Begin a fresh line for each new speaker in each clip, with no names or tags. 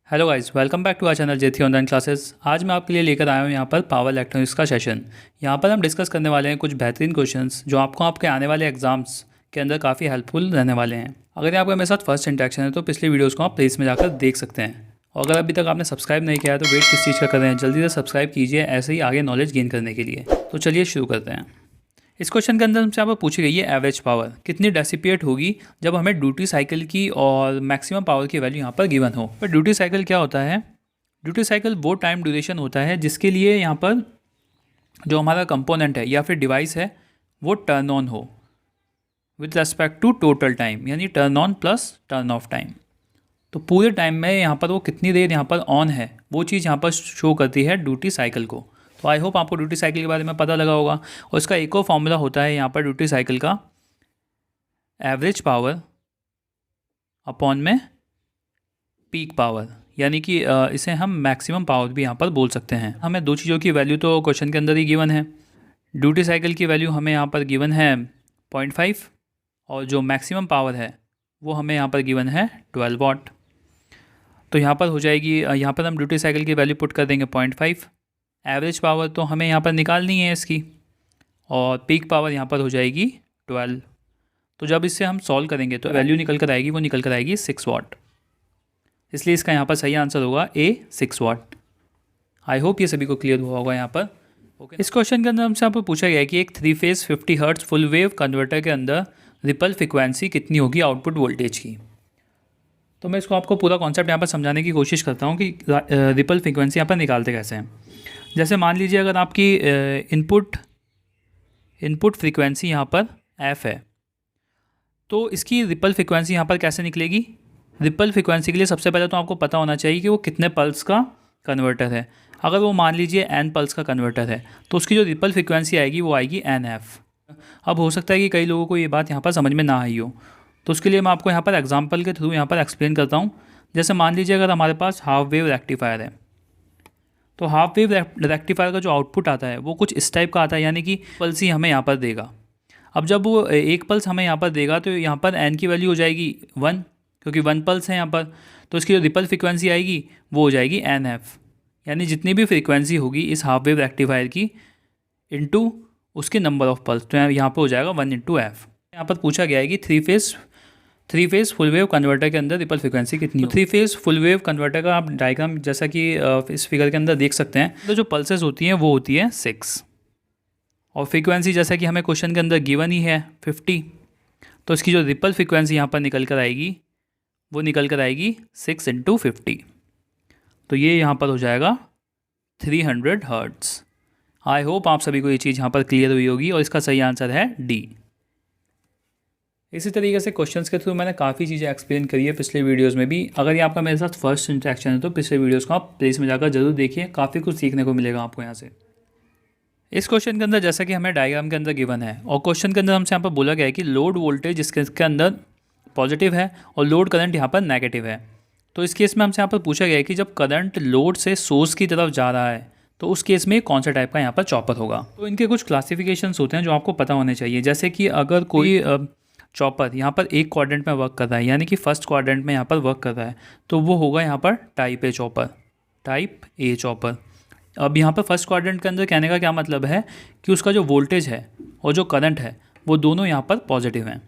Hello guys, welcome back to our channel जेथी online classes. आज मैं आपके लिए लेकर आया हूँ यहाँ पर पावर इलेक्ट्रॉनिक्स का सेशन। यहाँ पर हम डिस्कस करने वाले हैं कुछ बेहतरीन क्वेश्चंस जो आपको आपके आने वाले एग्जाम्स के अंदर काफ़ी हेल्पफुल रहने वाले हैं। अगर आपका मेरे साथ फर्स्ट इंटरेक्शन है तो पिछले वीडियोज़ को आप प्लेस में जाकर देख सकते हैं। और अगर अभी तक आपने सब्सक्राइब नहीं किया है तो वेट किस चीज़ का कर रहे हैं, जल्दी से सब्सक्राइब कीजिए ऐसे ही आगे नॉलेज गेन करने के लिए। तो चलिए शुरू करते हैं। इस क्वेश्चन के अंदर हमसे यहाँ पर पूछी गई है एवरेज पावर कितनी डेसिपिएट होगी जब हमें ड्यूटी साइकिल की और मैक्सिमम पावर की वैल्यू यहाँ पर गिवन हो। पर ड्यूटी साइकिल क्या होता है? ड्यूटी साइकिल वो टाइम ड्यूरेशन होता है जिसके लिए यहाँ पर जो हमारा कंपोनेंट है या फिर डिवाइस है वो टर्न ऑन हो with respect to total time, यानी turn on plus turn off time. तो पूरे टाइम में यहाँ पर वो कितनी देर यहाँ पर ऑन है वो चीज़ यहाँ पर शो करती है ड्यूटी साइकिल को। तो आई होप आपको ड्यूटी साइकिल के बारे में पता लगा होगा। और इसका एक और फॉर्मूला होता है यहाँ पर ड्यूटी साइकिल का, एवरेज पावर अपॉन में पीक पावर, यानी कि इसे हम मैक्सिमम पावर भी यहाँ पर बोल सकते हैं। हमें दो चीज़ों की वैल्यू तो क्वेश्चन के अंदर ही गिवन है। ड्यूटी साइकिल की वैल्यू हमें यहाँ पर गिवन है 0.5 और जो मैक्सिमम पावर है वो हमें यहाँ पर गिवन है 12 वाट। तो यहाँ पर हो जाएगी, यहाँ पर हम ड्यूटी साइकिल की वैल्यू पुट कर देंगे 0.5। एवरेज पावर तो हमें यहाँ पर निकालनी है इसकी, और पीक पावर यहाँ पर हो जाएगी 12। तो जब इससे हम सॉल्व करेंगे तो वैल्यू निकल कर आएगी, वो निकल कर आएगी 6 वाट। इसलिए इसका यहाँ पर सही आंसर होगा ए, 6 वाट। आई होप ये सभी को क्लियर हुआ होगा यहाँ पर। ओके, इस क्वेश्चन के अंदर हमसे यहाँ पर पूछा गया है कि एक 3 phase 50 hertz full wave converter के अंदर रिपल फ्रिक्वेंसी कितनी होगी आउटपुट वोल्टेज की। तो मैं इसको आपको पूरा कॉन्सेप्ट यहाँ पर समझाने की कोशिश करता हूँ कि रिपल फ्रिक्वेंसी यहाँ पर निकालते कैसे हैं। जैसे मान लीजिए अगर आपकी इनपुट फ्रिक्वेंसी यहाँ पर एफ है तो इसकी रिपल फ्रिक्वेंसी यहाँ पर कैसे निकलेगी। रिपल फ्रिक्वेंसी के लिए सबसे पहले तो आपको पता होना चाहिए कि वो कितने पल्स का कन्वर्टर है। अगर वो मान लीजिए एन पल्स का कन्वर्टर है तो उसकी जो रिपल फ्रिक्वेंसी आएगी वो आएगी एन एफ। अब हो सकता है कि कई लोगों को ये बात यहाँ पर समझ में ना आई हो, तो उसके लिए मैं आपको यहाँ पर एग्जांपल के थ्रू यहाँ पर एक्सप्लेन करता हूँ। जैसे मान लीजिए अगर हमारे पास हाफ वेव रेक्टिफायर है तो हाफ वेव रेक्टिफायर का जो आउटपुट आता है वो कुछ इस टाइप का आता है, यानी कि पल्स ही हमें यहाँ पर देगा। अब जब वो एक पल्स हमें यहाँ पर देगा तो यहाँ पर एन की वैल्यू हो जाएगी 1, क्योंकि 1 पल्स है यहाँ पर। तो इसकी जो रिपल फ्रिक्वेंसी आएगी वो हो जाएगी एन एफ, यानी जितनी भी फ्रिक्वेंसी होगी इस हाफ वेव रेक्टिफायर की इनटू उसके नंबर ऑफ पल्स, तो यहाँ पर हो जाएगा 1 इंटू एफ। यहाँ पर पूछा गया है कि three phase full wave converter के अंदर रिपल फ्रिक्वेंसी कितनी है। तो 3 फेज फुल वेव कन्वर्टर का आप डायग्राम जैसा कि इस फिगर के अंदर देख सकते हैं, तो जो पल्सेस होती हैं वो होती है 6 और फ्रीक्वेंसी जैसा कि हमें क्वेश्चन के अंदर गिवन ही है 50। तो इसकी जो रिपल फ्रिक्वेंसी यहाँ पर निकल कर आएगी वो निकल कर आएगी 6 इंटू 50। तो ये यहाँ पर हो जाएगा 300 हर्ट्ज़। आई होप आप सभी को ये चीज़ यहाँ पर क्लियर हुई होगी और इसका सही आंसर है डी। इसी तरीके से क्वेश्चंस के थ्रू मैंने काफ़ी चीज़ें एक्सप्लेन करी है पिछले वीडियोस में भी। अगर ये आपका मेरे साथ फर्स्ट इंटरेक्शन है तो पिछले वीडियोस को आप प्लेस में जाकर जरूर देखिए, काफ़ी कुछ सीखने को मिलेगा आपको यहाँ से। इस क्वेश्चन के अंदर जैसा कि हमें डायग्राम के अंदर गिवन है और क्वेश्चन के अंदर हमसे यहाँ पर बोला गया है कि लोड वोल्टेज इसके अंदर पॉजिटिव है और लोड करंट यहाँ पर नेगेटिव है। तो इस केस में हमसे यहाँ पर पूछा गया है कि जब करंट लोड से सोर्स की तरफ जा रहा है तो उस केस में कौन सा टाइप का यहाँ पर चॉपर होगा। तो इनके कुछ क्लासिफिकेशंस होते हैं जो आपको पता होने चाहिए। जैसे कि अगर कोई चॉपर यहाँ पर एक क्वाड्रेंट में वर्क कर रहा है, यानी कि फर्स्ट क्वाड्रेंट में यहाँ पर वर्क कर रहा है, तो वो होगा यहाँ पर type A chopper, type A chopper. अब यहाँ पर फर्स्ट क्वाड्रेंट के अंदर कहने का क्या मतलब है कि उसका जो वोल्टेज है और जो करंट है वो दोनों यहाँ पर पॉजिटिव हैं।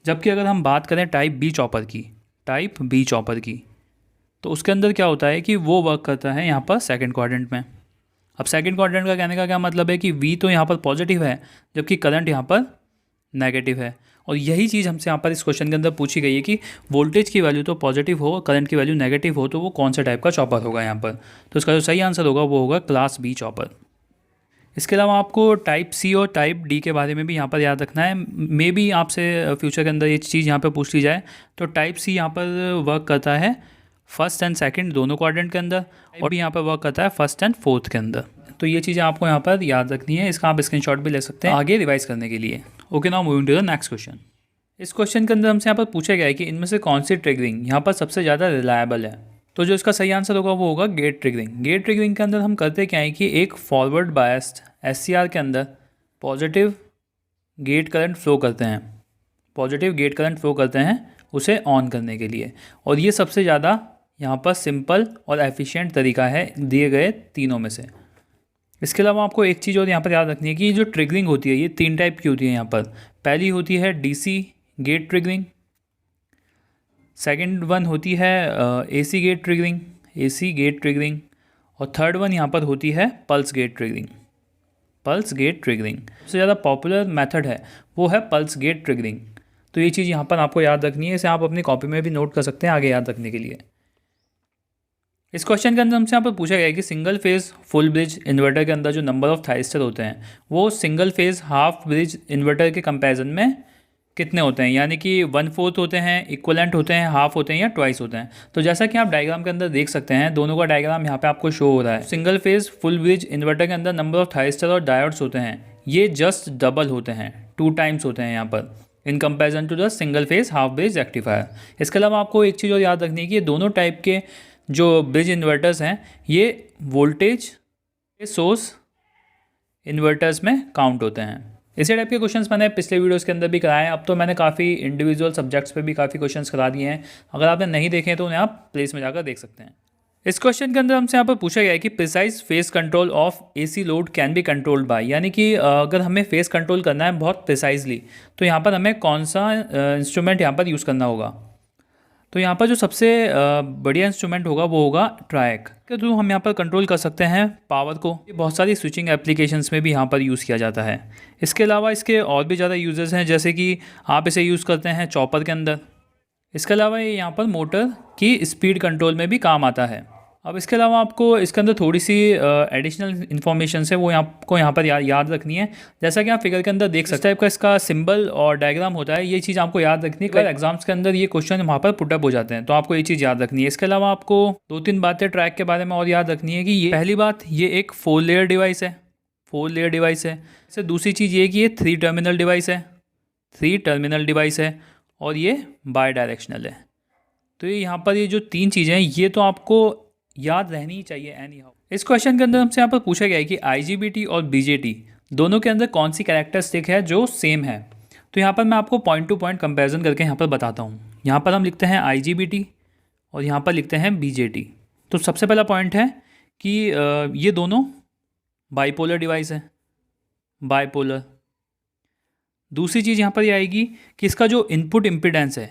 जबकि अगर हम बात करें टाइप बी चॉपर की, टाइप बी चॉपर की, तो उसके अंदर क्या होता है कि वो वर्क करता है यहाँ पर सेकंड क्वाड्रेंट में। अब सेकंड क्वाड्रेंट का कहने का क्या मतलब है कि वी तो यहाँ पर पॉजिटिव है जबकि करंट यहाँ पर नेगेटिव है। और यही चीज़ हमसे यहाँ पर इस क्वेश्चन के अंदर पूछी गई है कि वोल्टेज की वैल्यू तो पॉजिटिव हो, करंट की वैल्यू नेगेटिव हो, तो वो कौन सा टाइप का चॉपर होगा यहाँ पर। तो इसका जो सही आंसर होगा वो होगा क्लास बी चॉपर। इसके अलावा आपको टाइप सी और टाइप डी के बारे में भी यहाँ पर याद रखना है। मे बी आपसे फ्यूचर के अंदर ये चीज़ यहाँ पर पूछ ली जाए। तो टाइप सी यहाँ पर वर्क करता है फर्स्ट एंड सेकंड दोनों क्वाड्रेंट के अंदर, और भी यहाँ पर वर्क करता है फर्स्ट एंड फोर्थ के अंदर। तो ये चीज़ें आपको यहाँ पर याद रखनी है। इसका आप स्क्रीनशॉट भी ले सकते हैं आगे रिवाइज करने के लिए। Okay, now moving to the next question. इस क्वेश्चन के अंदर हमसे यहाँ पर पूछा गया है कि इनमें से कौन सी ट्रिगरिंग यहाँ पर सबसे ज़्यादा रिलायबल है। तो जो इसका सही आंसर होगा वो होगा गेट ट्रिगरिंग। गेट ट्रिगरिंग के अंदर हम करते क्या है कि एक फॉरवर्ड बायस्ड एससीआर के अंदर पॉजिटिव गेट करंट फ्लो करते हैं, पॉजिटिव गेट करंट फ्लो करते हैं उसे ऑन करने के लिए। और ये सबसे ज़्यादा यहाँ पर सिंपल और एफिशिएंट तरीका है दिए गए तीनों में से। इसके अलावा आपको एक चीज़ और यहाँ पर याद रखनी है कि जो ट्रिगरिंग होती है ये 3 टाइप की होती है यहाँ पर। पहली होती है DC gate triggering, second one होती है एसी गेट ट्रिगरिंग, और थर्ड वन यहाँ पर होती है पल्स गेट ट्रिगरिंग। सबसे ज़्यादा पॉपुलर मेथड है वो है पल्स गेट ट्रिगरिंग। तो ये चीज़ यहाँ पर आपको याद रखनी है, इसे आप अपनी कॉपी में भी नोट कर सकते हैं आगे याद रखने के लिए। इस क्वेश्चन के अंदर हमसे यहाँ पर पूछा गया है कि single phase full bridge inverter के अंदर जो नंबर ऑफ थाइस्टर होते हैं वो single phase half bridge inverter के कंपैरिजन में कितने होते हैं, यानी कि 1/4 होते हैं, इक्वलेंट होते हैं, हाफ होते हैं या ट्वाइस होते हैं। तो जैसा कि आप डायग्राम के अंदर देख सकते हैं, दोनों का डायग्राम यहाँ पे आपको शो हो रहा है। Single phase full bridge inverter के अंदर नंबर ऑफ थाइस्टर और डायोड्स होते हैं ये जस्ट डबल होते हैं, 2 टाइम्स होते हैं यहाँ पर in comparison to the single phase half bridge rectifier. इसके अलावा आपको एक चीज़ और याद रखनी है कि ये दोनों टाइप के जो ब्रिज इन्वर्टर्स हैं ये वोल्टेज सोर्स इन्वर्टर्स में काउंट होते हैं। इसी टाइप के क्वेश्चंस मैंने पिछले वीडियोस के अंदर भी कराए हैं। अब तो मैंने काफ़ी इंडिविजुअल सब्जेक्ट्स पे भी काफ़ी क्वेश्चंस करा दिए हैं, अगर आपने नहीं देखे हैं तो उन्हें आप प्लेस में जाकर देख सकते हैं। इस क्वेश्चन के अंदर हमसे यहाँ पर पूछा गया है कि precise face control of AC load can be controlled by, यानी कि अगर हमें फेस कंट्रोल करना है बहुत प्रिसाइजली तो यहाँ पर हमें कौन सा इंस्ट्रूमेंट यहाँ पर यूज़ करना होगा। तो यहाँ पर जो सबसे बढ़िया इंस्ट्रूमेंट होगा वो होगा ट्रायक के थ्रू हम यहाँ पर कंट्रोल कर सकते हैं पावर को। ये बहुत सारी स्विचिंग एप्लीकेशंस में भी यहाँ पर यूज़ किया जाता है। इसके अलावा इसके और भी ज़्यादा यूजेस हैं, जैसे कि आप इसे यूज़ करते हैं चॉपर के अंदर। इसके अलावा ये यहाँ पर मोटर की स्पीड कंट्रोल में भी काम आता है। अब इसके अलावा आपको इसके अंदर थोड़ी सी एडिशनल इन्फॉर्मेशन है वो आपको यहाँ पर याद रखनी है। जैसा कि आप फिगर के अंदर देख सकते हैं, टाइप का इसका सिंबल और डायग्राम होता है, ये चीज़ आपको याद रखनी है। कई एग्जाम्स के अंदर ये क्वेश्चन वहाँ पर पुटअप हो जाते हैं, तो आपको ये चीज़ याद रखनी है। इसके अलावा आपको 2-3 बातें ट्रैक के बारे में और याद रखनी है कि ये पहली बात ये एक 4 लेयर डिवाइस है। इससे दूसरी चीज़ ये कि ये 3 टर्मिनल डिवाइस है और ये बाई डायरेक्शनल है। तो ये यहाँ पर ये जो 3 चीज़ें हैं ये तो आपको याद रहनी ही चाहिए एनी हाउ। इस क्वेश्चन के अंदर हमसे यहाँ पर पूछा गया है कि IGBT और BJT दोनों के अंदर कौन सी कैरेक्टरिस्टिक है जो सेम है। तो यहाँ पर मैं आपको पॉइंट टू पॉइंट कंपैरिजन करके यहाँ पर बताता हूँ। यहाँ पर हम लिखते हैं IGBT और यहाँ पर लिखते हैं BJT। तो सबसे पहला पॉइंट है कि ये दोनों बाईपोलर डिवाइस है, बाईपोलर। दूसरी चीज़ यहाँ पर ये आएगी कि इसका जो इनपुट इम्पिडेंस है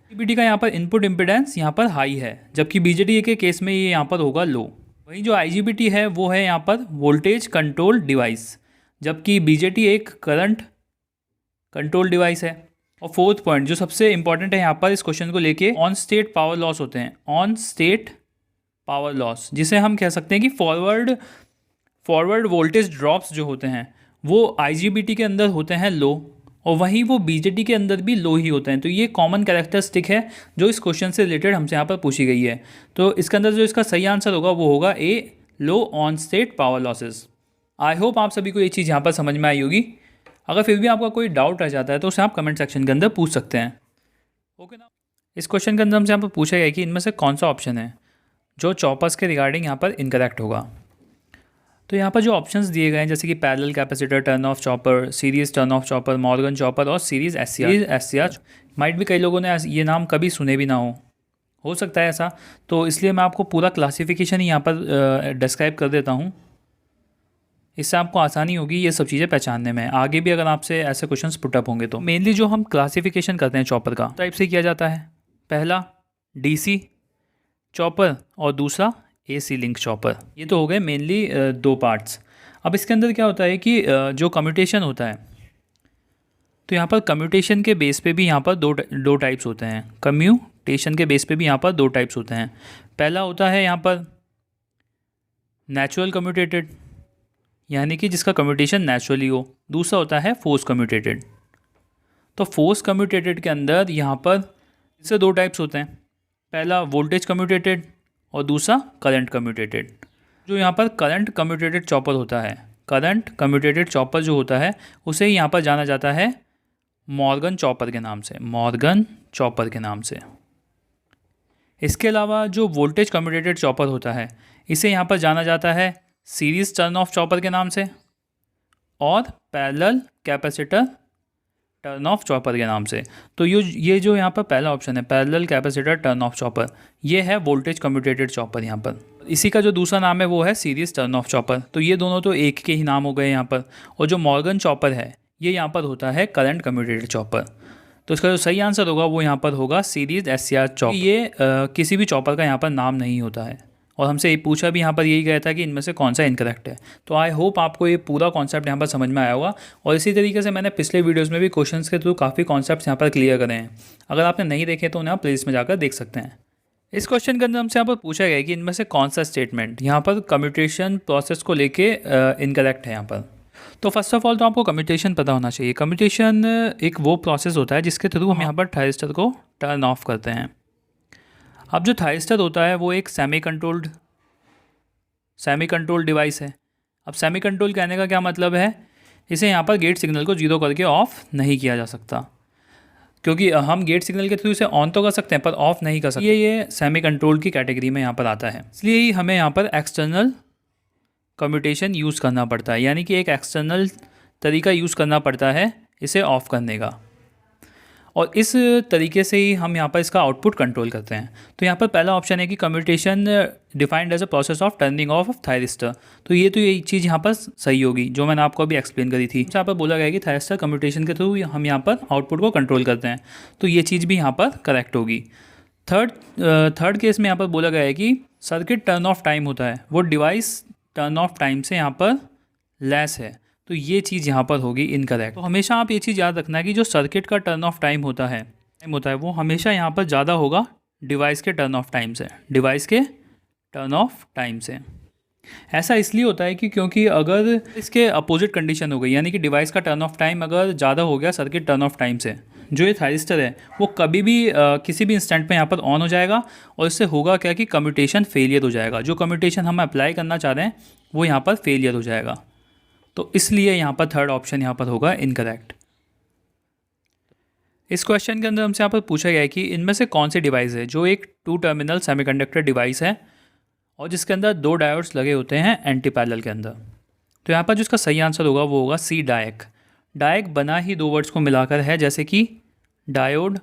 IGBT का यहाँ पर इनपुट इम्पिडेंस यहाँ पर हाई है, जबकि BJT के केस में ये यहाँ पर होगा लो। वहीं जो IGBT है वो है यहाँ पर वोल्टेज कंट्रोल डिवाइस, जबकि BJT एक करंट कंट्रोल डिवाइस है। और फोर्थ पॉइंट जो सबसे इंपॉर्टेंट है यहाँ पर इस क्वेश्चन को लेके, ऑन स्टेट पावर लॉस होते हैं, ऑन स्टेट पावर लॉस, जिसे हम कह सकते हैं कि फॉरवर्ड वोल्टेज ड्रॉप्स जो होते हैं वो IGBT के अंदर होते हैं लो, और वहीं वो BJT के अंदर भी लो ही होते हैं। तो ये कॉमन कैरेक्टरिस्टिक है जो इस क्वेश्चन से रिलेटेड हमसे यहाँ पर पूछी गई है। तो इसके अंदर जो इसका सही आंसर होगा वो होगा A, low on state power losses. I hope आप सभी को ये चीज़ यहाँ पर समझ में आई होगी। अगर फिर भी आपका कोई डाउट रह जाता है तो उसे आप कमेंट सेक्शन के अंदर पूछ सकते हैं। ओके ना। इस क्वेश्चन के अंदर हमसे यहाँ पर पूछा गया कि इनमें से कौन सा ऑप्शन है जो चॉपर्स के रिगार्डिंग यहाँ पर इनकरेक्ट होगा। तो यहाँ पर जो ऑप्शंस दिए गए हैं जैसे कि parallel capacitor, turn off chopper, series turn off chopper, Morgan chopper और सीरीज SCR माइट भी कई लोगों ने ये नाम कभी सुने भी ना हो सकता है ऐसा। तो इसलिए मैं आपको पूरा क्लासिफिकेशन ही यहाँ पर डिस्क्राइब कर देता हूँ, इससे आपको आसानी होगी ये सब चीज़ें पहचानने में। आगे भी अगर आपसे ऐसे क्वेश्चंस पुटअप होंगे तो मेनली जो हम क्लासिफिकेशन करते हैं चॉपर का टाइप से किया जाता है, पहला DC चॉपर और दूसरा AC लिंक चॉपर। ये तो हो गए मेनली 2 पार्ट्स। अब इसके अंदर क्या होता है कि जो कम्यूटेशन होता है, तो यहाँ पर कम्यूटेशन के बेस पे भी यहाँ पर दो टाइप्स होते हैं। कम्यूटेशन के बेस पे भी यहाँ पर 2 टाइप्स होते हैं। पहला होता है यहाँ पर नेचुरल कम्यूटेटेड, यानी कि जिसका कम्यूटेशन नेचुरली हो। दूसरा होता है फोर्स कम्यूटेटेड। तो फोर्स कम्यूटेटेड के अंदर यहाँ पर इससे 2 टाइप्स होते हैं, पहला वोल्टेज कम्यूटेटेड और दूसरा करंट कम्यूटेटेड। जो यहाँ पर करंट कम्यूटेटेड चॉपर होता है, करंट कम्यूटेटेड चॉपर जो होता है उसे यहाँ पर जाना जाता है मॉर्गन चॉपर के नाम से, इसके अलावा जो वोल्टेज कम्यूटेटेड चॉपर होता है इसे यहाँ पर जाना जाता है सीरीज टर्न ऑफ चॉपर के नाम से, और parallel capacitor turn off chopper के नाम से। तो ये जो यहाँ पर पहला ऑप्शन है parallel capacitor turn off chopper, ये है वोल्टेज कम्यूटेटेड चॉपर यहाँ पर। इसी का जो दूसरा नाम है वो है सीरीज टर्न ऑफ चॉपर। तो ये दोनों तो एक के ही नाम हो गए यहाँ पर। और जो मॉर्गन चॉपर है ये यहाँ पर होता है करंट कम्यूटेटेड चॉपर। तो इसका जो सही आंसर होगा वो यहाँ पर होगा सीरीज SCR चॉपर। ये किसी भी चॉपर का यहाँ पर नाम नहीं होता है। और हमसे ये पूछा भी यहाँ पर यही गया था कि इनमें से कौन सा इनकरेक्ट है। तो आई होप आपको ये पूरा कॉन्सेप्ट यहाँ पर समझ में आया होगा। और इसी तरीके से मैंने पिछले वीडियोस में भी क्वेश्चंस के थ्रू काफ़ी कॉन्सेप्ट्स यहाँ पर क्लियर करे हैं। अगर आपने नहीं देखे तो उन्हें आप प्लेलिस्ट में जाकर देख सकते हैं। इस क्वेश्चन के अंदर हमसे यहाँ पर पूछा गया है कि इनमें से कौन सा स्टेटमेंट यहाँ पर कम्यूटेशन प्रोसेस को लेके इनकरेक्ट है यहाँ पर। तो फर्स्ट ऑफ ऑल तो आपको कम्यूटेशन पता होना चाहिए। कम्यूटेशन एक वो प्रोसेस होता है जिसके थ्रू हम यहाँ पर थायरिस्टर को टर्न ऑफ करते हैं। अब जो थायरिस्टर होता है वो एक सेमी कंट्रोल्ड डिवाइस है। अब सेमी कंट्रोल कहने का क्या मतलब है, इसे यहाँ पर गेट सिग्नल को जीरो करके ऑफ नहीं किया जा सकता, क्योंकि हम गेट सिग्नल के थ्रू इसे ऑन तो कर सकते हैं पर ऑफ नहीं कर सकते। ये सेमी कंट्रोल की कैटेगरी में यहाँ पर आता है। इसलिए ही हमें यहाँ पर एक्सटर्नल कम्यूटेशन यूज़ करना पड़ता है, यानी कि एक एक्सटर्नल तरीका यूज़ करना पड़ता है इसे ऑफ़ करने का। और इस तरीके से ही हम यहाँ पर इसका आउटपुट कंट्रोल करते हैं। तो यहाँ पर पहला ऑप्शन है कि commutation defined as a process of turning off thyristor. तो ये चीज़ यहाँ पर सही होगी जो मैंने आपको अभी एक्सप्लेन करी थी। यहाँ पर बोला गया है कि थायरिस्टर कम्यूटेशन के थ्रू हम यहाँ पर आउटपुट को कंट्रोल करते हैं, तो ये चीज़ भी यहाँ पर करेक्ट होगी। थर्ड केस में यहाँ पर बोला गया है कि सर्किट टर्न ऑफ टाइम होता है वो डिवाइस टर्न ऑफ टाइम से यहाँ पर लेस है, तो ये चीज़ यहाँ पर होगी इनकरेक्ट। तो हमेशा आप ये चीज़ याद रखना है कि जो सर्किट का टर्न ऑफ टाइम होता है वो हमेशा यहाँ पर ज़्यादा होगा डिवाइस के टर्न ऑफ टाइम से। ऐसा इसलिए होता है कि क्योंकि अगर इसके अपोजिट कंडीशन हो गई, यानी कि डिवाइस का टर्न ऑफ टाइम अगर ज़्यादा हो गया सर्किट टर्न ऑफ टाइम से, जो ये थायरिस्टर है वो कभी भी किसी भी इंस्टेंट पे यहाँ पर ऑन हो जाएगा और इससे होगा क्या कि कम्यूटेशन फेलियर हो जाएगा। जो कम्यूटेशन हम अप्लाई करना चाह रहे हैं वो यहाँ पर फेलियर हो जाएगा। तो इसलिए यहाँ पर थर्ड ऑप्शन यहाँ पर होगा इनकरेक्ट। इस क्वेश्चन के अंदर हमसे यहाँ पर पूछा गया है कि इनमें से कौन सी डिवाइस है जो एक 2 टर्मिनल सेमीकंडक्टर डिवाइस है और जिसके अंदर 2 डायोड्स लगे होते हैं एंटी पैरेलल के अंदर। तो यहाँ पर जो इसका सही आंसर होगा वो होगा सी डायक। डायक बना ही 2 वर्ड्स को मिलाकर है, जैसे कि diode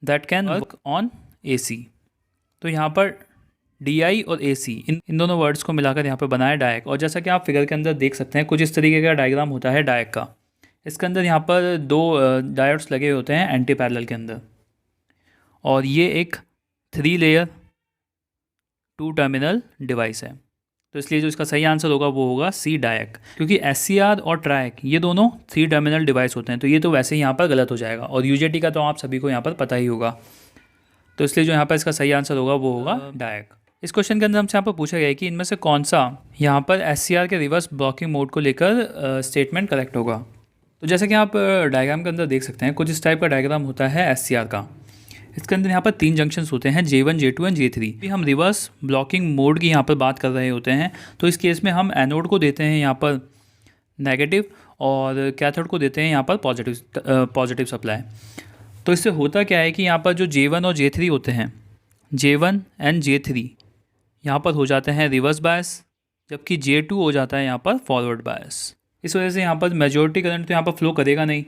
that can work on AC। तो यहाँ पर DI और AC इन दोनों वर्ड्स को मिलाकर यहाँ पर बना है डायक। और जैसा कि आप फिगर के अंदर देख सकते हैं कुछ इस तरीके का डायग्राम होता है डायक का। इसके अंदर यहाँ पर 2 डायोड्स लगे होते हैं एंटी पैरेलल के अंदर और ये एक 3 लेयर 2 टर्मिनल डिवाइस है। तो इसलिए जो इसका सही आंसर होगा वो होगा सी डायक, क्योंकि SCR और ट्रायक ये दोनों 3 टर्मिनल डिवाइस होते हैं। तो ये तो वैसे ही यहाँ पर गलत हो जाएगा और UJT का तो आप सभी को यहाँ पर पता ही होगा। तो इसलिए जो यहाँ पर इसका सही आंसर होगा वो होगा डायक। इस क्वेश्चन के अंदर हमसे यहाँ पर पूछा गया है कि इनमें से कौन सा यहाँ पर SCR के रिवर्स ब्लॉकिंग मोड को लेकर स्टेटमेंट करेक्ट होगा। तो जैसे कि आप डायग्राम के अंदर देख सकते हैं कुछ इस टाइप का डायग्राम होता है SCR का। इसके अंदर यहाँ पर 3 जंक्शंस होते हैं J1, J2 एंड J3। हम रिवर्स ब्लॉकिंग मोड की यहाँ पर बात कर रहे होते हैं। तो इस केस में हम एनोड को देते हैं यहाँ पर नेगेटिव और कैथोड को देते हैं यहाँ पर पॉजिटिव सप्लाई। तो इससे होता क्या है कि यहाँ पर जो J1 और J3 होते हैं, J1 एंड J3 यहाँ पर हो जाते हैं रिवर्स बायस, जबकि J2 हो जाता है यहाँ पर फॉरवर्ड बायस। इस वजह से यहाँ पर मेजॉरिटी करंट तो यहाँ पर फ्लो करेगा नहीं,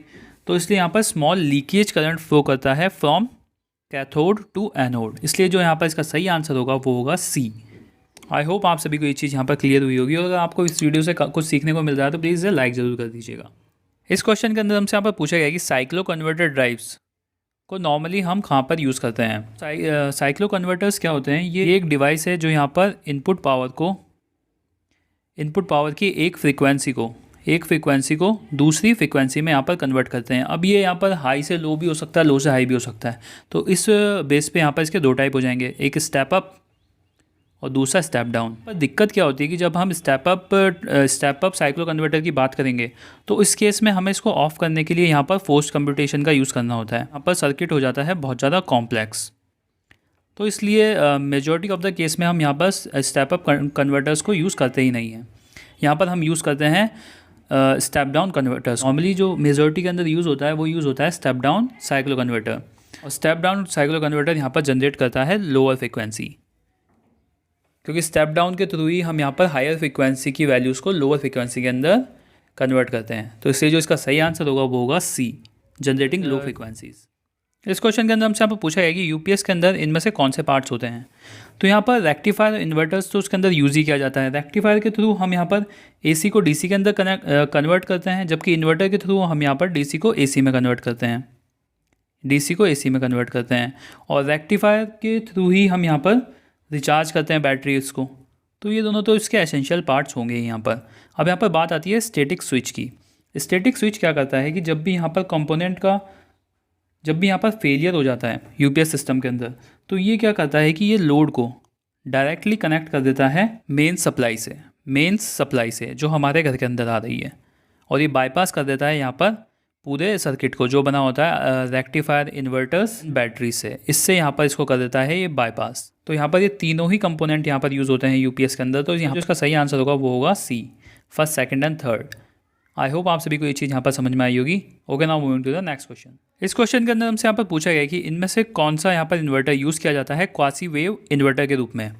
तो इसलिए यहाँ पर स्मॉल लीकेज करंट फ्लो करता है फ्रॉम कैथोड टू एनोड। इसलिए जो यहाँ पर इसका सही आंसर होगा वो होगा सी। आई होप आप सभी को ये चीज़ यहाँ पर क्लियर हुई होगी और अगर आपको इस वीडियो से कुछ सीखने को मिल रहा है तो प्लीज़ लाइक ज़रूर कर दीजिएगा। इस क्वेश्चन के अंदर हमसे यहाँ पर पूछा गया कि साइक्लो कन्वर्टर ड्राइव्स को नॉर्मली हम कहाँ पर यूज़ करते हैं। साइक्लो कन्वर्टर्स क्या होते हैं, ये एक डिवाइस है जो यहाँ पर इनपुट पावर की एक फ्रीक्वेंसी को दूसरी फ्रीक्वेंसी में यहाँ पर कन्वर्ट करते हैं। अब ये यहाँ पर हाई से लो भी हो सकता है, लो से हाई भी हो सकता है। तो इस बेस पे यहाँ पर इसके 2 टाइप हो जाएंगे, एक स्टेप अप और दूसरा स्टेप डाउन। पर दिक्कत क्या होती है कि जब हम स्टेप अप साइक्लो कन्वर्टर की बात करेंगे तो इस केस में हमें इसको ऑफ करने के लिए यहाँ पर फोर्स्ड कंप्यूटेशन का यूज़ करना होता है। यहाँ पर सर्किट हो जाता है बहुत ज़्यादा कॉम्प्लेक्स। तो इसलिए मेजॉरिटी ऑफ द केस में हम यहाँ पर स्टेप अप कन्वर्टर्स को यूज़ करते ही नहीं हैं। यहाँ पर हम यूज़ करते हैं स्टेप डाउन कन्वर्टर्स। नॉर्मली जो मेजॉरिटी के अंदर यूज़ होता है वो यूज़ होता है स्टेप डाउन साइक्लो कन्वर्टर। और स्टेप डाउन साइक्लो कन्वर्टर यहाँ पर जनरेट करता है लोअर फ्रिक्वेंसी, क्योंकि स्टेप डाउन के थ्रू ही हम यहाँ पर हायर फ्रिक्वेंसी की वैल्यूज़ को लोअर फ्रिक्वेंसी के अंदर कन्वर्ट करते हैं। तो इसलिए जो इसका सही आंसर होगा वो होगा सी, जनरेटिंग लो फ्रिक्वेंसीज। इस क्वेश्चन के अंदर हमसे यहाँ पर पूछा गया कि यूपीएस के अंदर इनमें से कौन से पार्ट्स होते हैं। तो यहाँ पर रेक्टिफायर इन्वर्टर्स तो उसके अंदर यूज़ ही किया जाता है। रेक्टिफायर के थ्रू हम यहाँ पर एसी को डीसी के अंदर कन्वर्ट करते हैं, जबकि इन्वर्टर के थ्रू हम यहाँ पर डीसी को एसी में कन्वर्ट करते हैं, डीसी को एसी में कन्वर्ट करते हैं। और रेक्टिफायर के थ्रू ही हम यहाँ पर रिचार्ज करते हैं बैटरीज को। तो ये दोनों तो इसके एसेंशियल पार्ट्स होंगे यहाँ पर। अब यहाँ पर बात आती है स्टैटिक स्विच की। स्टैटिक स्विच क्या करता है कि जब भी यहाँ पर कंपोनेंट का जब भी यहाँ पर फेलियर हो जाता है यूपीएस सिस्टम के अंदर, तो ये क्या करता है कि ये लोड को डायरेक्टली कनेक्ट कर देता है मेन सप्लाई से जो हमारे घर के अंदर आ रही है, और ये बाईपास कर देता है यहाँ पर पूरे सर्किट को जो बना होता है रेक्टिफायर इन्वर्टर्स बैटरी से। इससे यहाँ पर इसको कर देता है ये बाईपास। तो यहाँ पर ये तीनों ही कंपोनेंट यहाँ पर यूज़ होते हैं यूपीएस के अंदर। तो यहाँ पर इसका सही आंसर होगा वो होगा C, first, second and third. I hope आप सभी को ये चीज़ यहाँ पर समझ में आई होगी। Okay, now moving to the next question. इस क्वेश्चन के अंदर हमसे यहाँ पर पूछा गया कि इनमें से कौन सा यहाँ पर इन्वर्टर यूज़ किया जाता है क्वासी वेव इन्वर्टर के रूप में।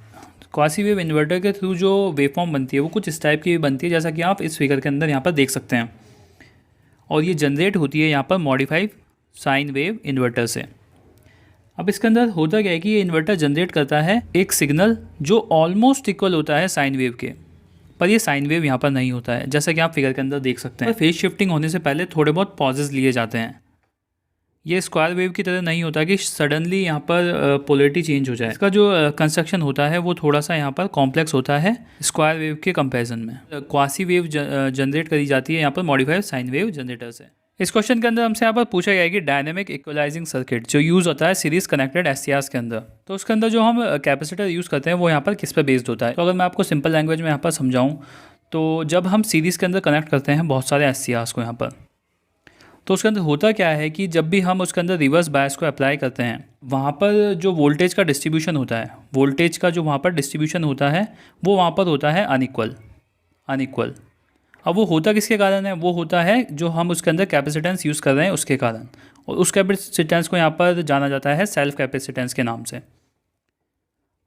क्वासी वेव इन्वर्टर के थ्रू जो वेवफॉर्म बनती है वो कुछ इस टाइप की बनती है, जैसा कि आप इस फिगर के अंदर यहाँ पर देख सकते हैं। और ये जनरेट होती है यहाँ पर मॉडिफाइड साइन वेव इन्वर्टर से। अब इसके अंदर होता क्या है कि ये इन्वर्टर जनरेट करता है एक सिग्नल जो ऑलमोस्ट इक्वल होता है साइन वेव के, पर ये साइन वेव यहाँ पर नहीं होता है, जैसा कि आप फिगर के अंदर देख सकते हैं। फेज शिफ्टिंग होने से पहले थोड़े बहुत पॉजेज लिए जाते हैं। ये स्क्वायर वेव की तरह नहीं होता कि सडनली यहाँ पर पोलरिटी चेंज हो जाए। इसका जो कंस्ट्रक्शन होता है वो थोड़ा सा यहाँ पर कॉम्प्लेक्स होता है स्क्वायर वेव के कंपैरिजन में। क्वासी वेव जनरेट करी जाती है यहाँ पर मॉडिफाइड साइन वेव जनरेटर से। इस क्वेश्चन के अंदर हमसे यहाँ पर पूछा गया है कि डायनेमिक इक्वलाइजिंग सर्किट जो यूज़ होता है सीरीज कनेक्टेड एससीआर्स के अंदर, तो उसके अंदर जो हम कैपेसिटर यूज़ करते हैं वो यहाँ पर किस पर बेस्ड होता है। तो अगर मैं आपको सिंपल लैंग्वेज में यहाँ पर समझाऊँ, तो जब हम सीरीज़ के अंदर कनेक्ट करते हैं बहुत सारे एससीआर्स को यहाँ पर, तो उसके अंदर होता क्या है कि जब भी हम उसके अंदर रिवर्स बायस को अप्लाई करते हैं, वहाँ पर जो वोल्टेज का डिस्ट्रीब्यूशन होता है, वोल्टेज का जो वहाँ पर डिस्ट्रीब्यूशन होता है वो वहाँ पर होता है अनइक्वल। अब वो होता किसके कारण है? वो होता है जो हम उसके अंदर कैपेसिटेंस यूज़ कर रहे हैं उसके कारण, और उस कैपेसिटेंस को यहाँ पर जाना जाता है सेल्फ कैपेसिटेंस के नाम से।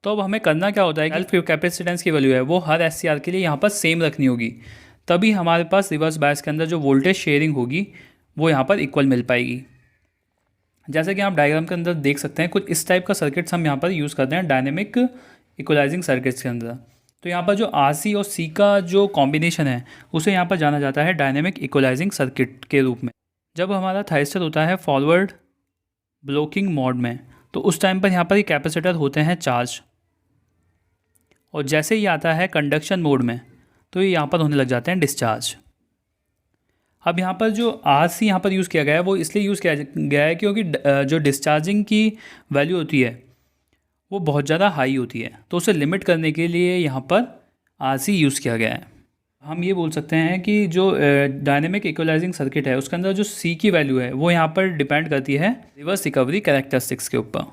तो अब हमें करना क्या होता है, सेल्फ कैपेसिटेंस की वैल्यू है वो हर एससीआर के लिए यहाँ पर सेम रखनी होगी, तभी हमारे पास रिवर्स बायस के अंदर जो वोल्टेज शेयरिंग होगी वो यहाँ पर इक्वल मिल पाएगी। जैसे कि आप डायग्राम के अंदर देख सकते हैं, कुछ इस टाइप का सर्किट्स हम यहाँ पर यूज़ करते हैं डायनेमिक इक्वलाइजिंग सर्किट्स के अंदर। तो यहाँ पर जो आरसी और सी का जो कॉम्बिनेशन है उसे यहाँ पर जाना जाता है डायनेमिक इक्वलाइजिंग सर्किट के रूप में। जब हमारा थाइस्टर होता है फॉरवर्ड ब्लॉकिंग मोड में, तो उस टाइम पर यहाँ पर ये कैपेसिटर होते हैं चार्ज, और जैसे ही आता है कंडक्शन मोड में तो ये यहाँ पर होने लग जाते हैं डिस्चार्ज। अब यहाँ पर जो आरसी यहाँ पर यूज़ किया गया है वो इसलिए यूज़ किया गया है क्योंकि जो डिस्चार्जिंग की वैल्यू होती है वो बहुत ज़्यादा हाई होती है, तो उसे लिमिट करने के लिए यहाँ पर आरसी यूज़ किया गया है। हम ये बोल सकते हैं कि जो डायनेमिक इक्वलाइजिंग सर्किट है उसके अंदर जो सी की वैल्यू है वो यहाँ पर डिपेंड करती है रिवर्स रिकवरी कैरेक्टरिस्टिक्स के ऊपर।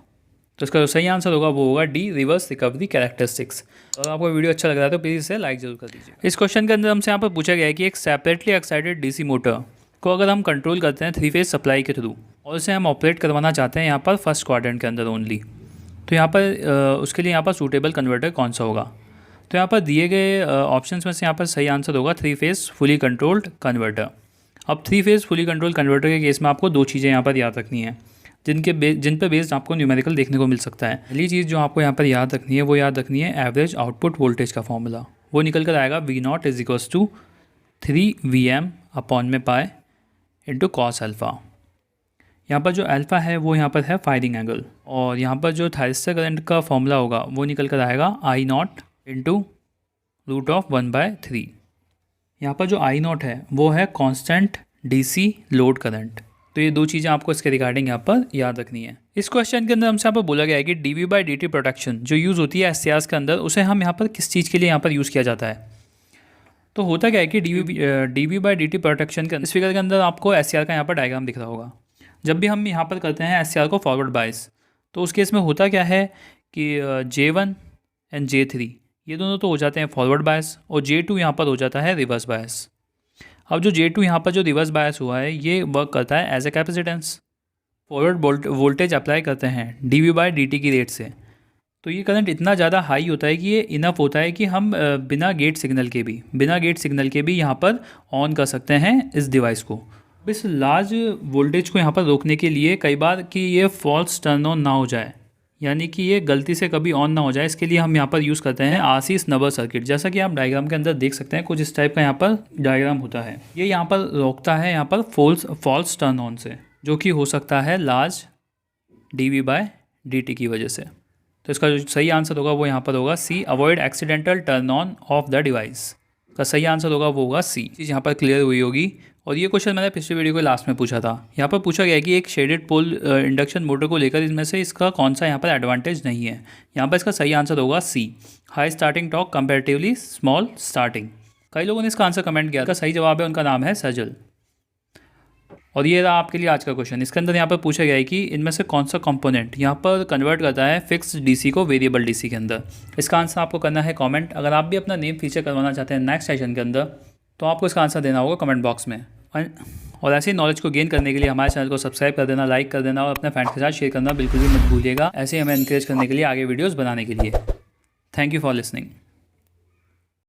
तो इसका जो सही आंसर होगा वो होगा डी, रिवर्स रिकवरी कैरेक्टरिस्टिक्स। अगर आपको वीडियो अच्छा लग रहा है तो प्लीज़ इसे लाइक जरूर कर दीजिए। इस क्वेश्चन के अंदर हमसे यहाँ पर पूछा गया है कि एक सेपरेटली एक्साइटेड डीसी मोटर को अगर हम कंट्रोल करते हैं 3 फेज सप्लाई के थ्रू, और उसे हम ऑपरेट करवाना चाहते हैं यहाँ पर फर्स्ट क्वाड्रेंट के अंदर ओनली, तो यहाँ पर उसके लिए यहाँ पर सूटेबल कन्वर्टर कौन सा होगा। तो यहाँ पर दिए गए ऑप्शंस में से यहाँ पर सही आंसर होगा 3 फेज फुली कंट्रोल्ड कन्वर्टर। अब 3 फेज फुली कंट्रोल्ड कन्वर्टर के केस में आपको 2 चीज़ें यहाँ पर याद रखनी है जिन पर बेस्ड आपको न्यूमेरिकल देखने को मिल सकता है। पहली चीज़ जो आपको यहाँ पर याद रखनी है वो याद रखनी है एवरेज आउटपुट वोल्टेज का फॉर्मूला। वो निकल कर आएगा V0 = 3Vm अपॉन में पाई इंटू कॉस अल्फ़ा। यहाँ पर जो अल्फ़ा है वो यहाँ पर है फायरिंग एंगल, और यहाँ पर जो थायरिस्टर करंट का फॉर्मूला होगा वो निकल कर आएगा I0 इंटू √1/3। यहाँ पर जो I0 है वो है कांस्टेंट डीसी लोड करंट। तो ये 2 चीज़ें आपको इसके रिगार्डिंग यहाँ पर याद रखनी है। इस क्वेश्चन के अंदर हमसे यहाँ पर बोला गया है कि dV/dt प्रोटेक्शन जो यूज़ होती है एससीआर्स के अंदर, उसे हम यहाँ पर किस चीज़ के लिए यहाँ पर यूज़ किया जाता है। तो होता क्या है कि dV/dt प्रोटेक्शन के इस फिगर के अंदर आपको एससीआर का यहाँ पर डायग्राम दिख रहा होगा। जब भी हम यहाँ पर करते हैं एससीआर को फॉरवर्ड बायस, तो उस केस में होता क्या है कि J1 एंड J3 ये दोनों तो हो जाते हैं फॉरवर्ड बायस, और J2 यहाँ पर हो जाता है रिवर्स बायस। अब जो J2 यहाँ पर जो रिवर्स बायस हुआ है ये वर्क करता है as a capacitance. Forward voltage apply करते हैं dV/dt की रेट से, तो ये करंट इतना ज़्यादा हाई होता है कि ये इनफ होता है कि हम बिना गेट सिग्नल के भी यहाँ पर ऑन कर सकते हैं इस डिवाइस को। इस लार्ज वोल्टेज को यहाँ पर रोकने के लिए कई बार कि ये फॉल्स टर्न ऑन ना हो जाए, यानी कि ये गलती से कभी ऑन ना हो जाए, इसके लिए हम यहाँ पर यूज़ करते हैं आरसी स्नबर सर्किट। जैसा कि आप डायग्राम के अंदर देख सकते हैं, कुछ इस टाइप का यहाँ पर डायग्राम होता है। ये यहाँ पर रोकता है यहाँ पर फॉल्स टर्न ऑन से, जो कि हो सकता है लार्ज dV/dt की वजह से। तो इसका जो सही आंसर होगा वो यहाँ पर होगा C, avoid accidental turn on of the device. का सही आंसर होगा वो होगा सी। चीज़ यहाँ पर क्लियर हुई होगी। और ये क्वेश्चन मैंने पिछले वीडियो के लास्ट में पूछा था। यहाँ पर पूछा गया है कि एक शेडेड पोल इंडक्शन मोटर को लेकर इनमें से इसका कौन सा यहाँ पर एडवांटेज नहीं है। यहाँ पर इसका सही आंसर होगा C, high starting torque comparatively small starting. कई लोगों ने इसका आंसर कमेंट किया। इसका सही जवाब है, उनका नाम है सजल। और ये रहा आपके लिए आज का क्वेश्चन। इसके अंदर यहाँ पर पूछा गया है कि इनमें से कौन सा कंपोनेंट यहाँ पर कन्वर्ट करता है फिक्स डीसी को वेरिएबल डीसी के अंदर। इसका आंसर आपको करना है कमेंट। अगर आप भी अपना नेम फीचर करवाना चाहते हैं नेक्स्ट सेशन के अंदर, तो आपको इसका आंसर देना होगा कमेंट बॉक्स में। और ऐसे ही नॉलेज को गेन करने के लिए हमारे चैनल को सब्सक्राइब कर देना, लाइक कर देना और अपने फ्रेंड्स के साथ शेयर करना बिल्कुल भी मत भूलिएगा। ऐसे ही हमें इनकरेज करने के लिए आगे वीडियोज़ बनाने के लिए। Thank you for listening.